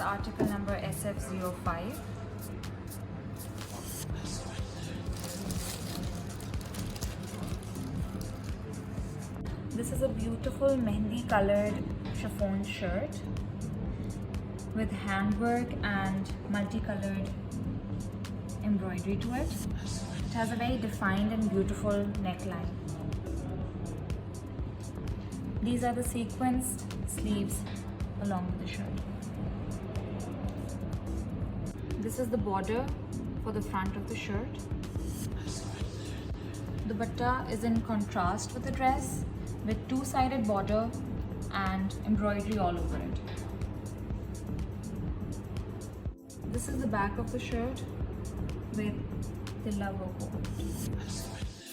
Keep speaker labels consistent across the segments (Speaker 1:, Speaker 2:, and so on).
Speaker 1: article number SF05. This is a beautiful mehendi colored chiffon shirt with handwork and multicolored embroidery to it. It has a very defined and beautiful neckline. These are the sequenced sleeves along with the shirt. This is the border for the front of the shirt. The dupatta is in contrast with the dress, with two-sided border and embroidery all over it. This is the back of the shirt with the logo.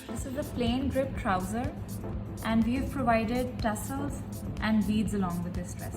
Speaker 1: This is a plain drip trouser, and we have provided tassels and beads along with this dress.